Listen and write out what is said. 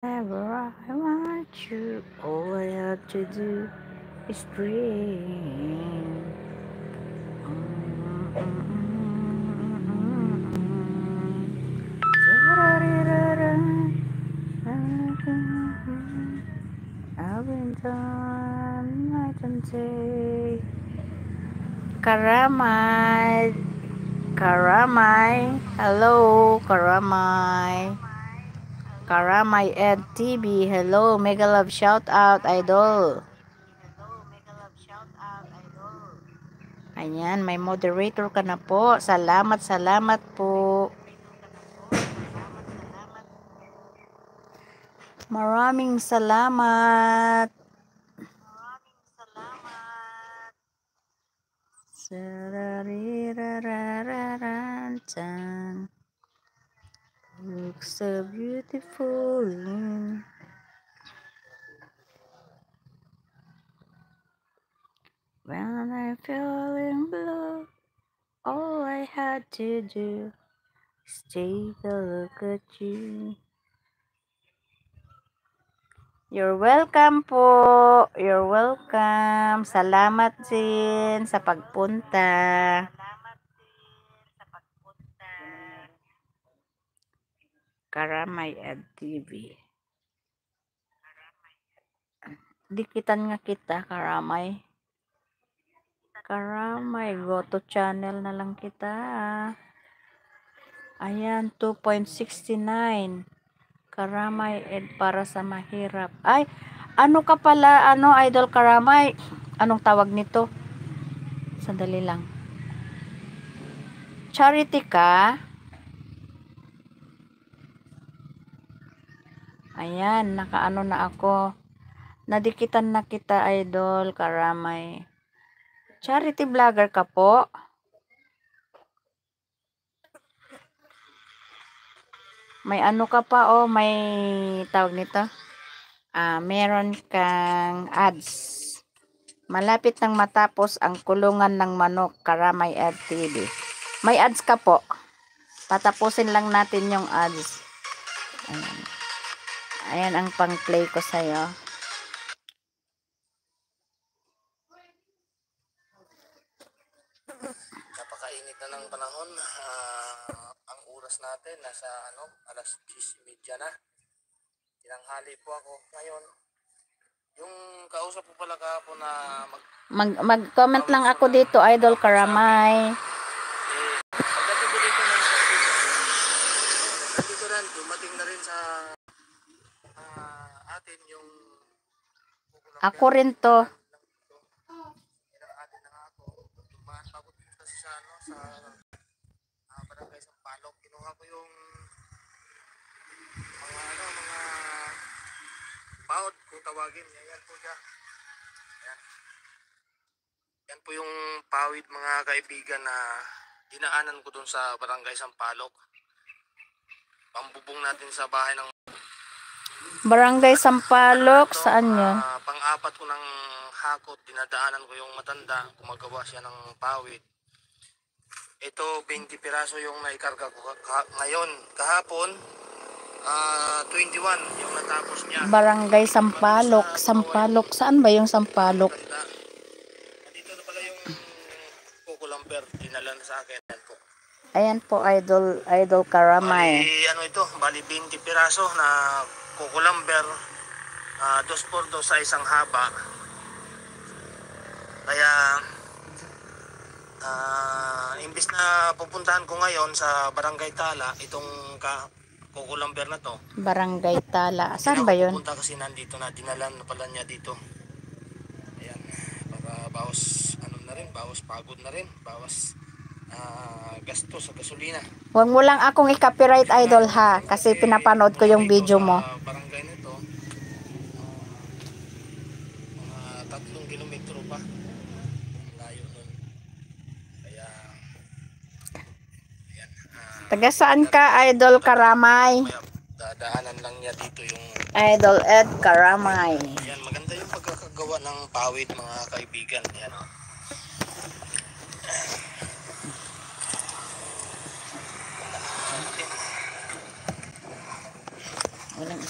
Whenever I want you, all I have to do is dream. I've been done night and day. Karamay, Karamay, hello, Karamay. Karamay Ed TV, hello, mega love shout out, idol. Ayan, may moderator ka na po. Salamat, salamat po. Maraming salamat. Sarariraran. Look so beautiful. When I fell in blue, all I had to do is take a look at you. You're welcome po. You're welcome. Salamat din sa pagpunta. Karamay Ed TV. Dikitan nga kita, Karamay. Karamay, go to channel na lang kita. Ayan, 2.69. Karamay Ed para sa mahirap. Ay, ano ka pala, Idol Karamay? Anong tawag nito? Sandali lang. Charity ka? Ayan, nakaano na ako. Nadikitan na kita, Idol Karamay. Charity vlogger ka po? May ano ka pa, may tawag nito? Meron kang ads. Malapit nang matapos ang kulungan ng manok, Karamay Ed TV. May ads ka po. Patapusin lang natin yung ads. Ayan, ayan ang pang-play ko sa'yo. Napakainit na ng panahon. Ang oras natin nasa alas 10:30 na. Tinanghali po ako ngayon. Yung kausap po pala kahapon na Mag-comment lang ako dito, Idol Karamay. Pagdating ko dito ng dito rin, dumating na rin sa atin yung Ako rin to. atin na nga ako. Dumaan pa ako dito sa barangay Sampalok. Kinuha ko yung mga paot kung tawagin. Yan po siya. Yan po yung pawid mga kaibigan na dinaanan ko dun sa barangay Sampalok. Pambubong natin sa bahay ng Barangay Sampalok, saan yun? Pang-apat ko ng hakot, dinadaanan ko yung matanda, gumagawa siya ng pawid. Ito, 20 piraso yung naikarga ko ngayon. Kahapon, 21 yung natapos niya. Barangay Sampalok. Sampalok, saan ba yung Sampalok? Dito na pala yung kukulamper, dinala na sa akin. Yan po. Ayan po, Idol Karamay. Bali 20 piraso na kukulamber, 2x2 sa isang haba. Kaya imbis na pupuntahan ko ngayon sa Barangay Tala itong kukulamber na to. Barangay Tala. Saan ba yun? Pupunta kasi nandito na, dinalan na pala niya dito. Ayan, para bawas bawas pagod na rin, bawas gasto sa gasolina. Huwag mo lang akong i-copyright, Idol, ha? Kasi pinapanood ko yung video mo. Barangay nito, mga 3 kilometro pa. Layo nun. Kaya, ayan. Taga saan ka, Idol Karamay? Kaya dadaanan lang niya dito yung Idol Ed Karamay. ayan, maganda yung pagkakagawa ng pawid mga kaibigan. Ayan, Walang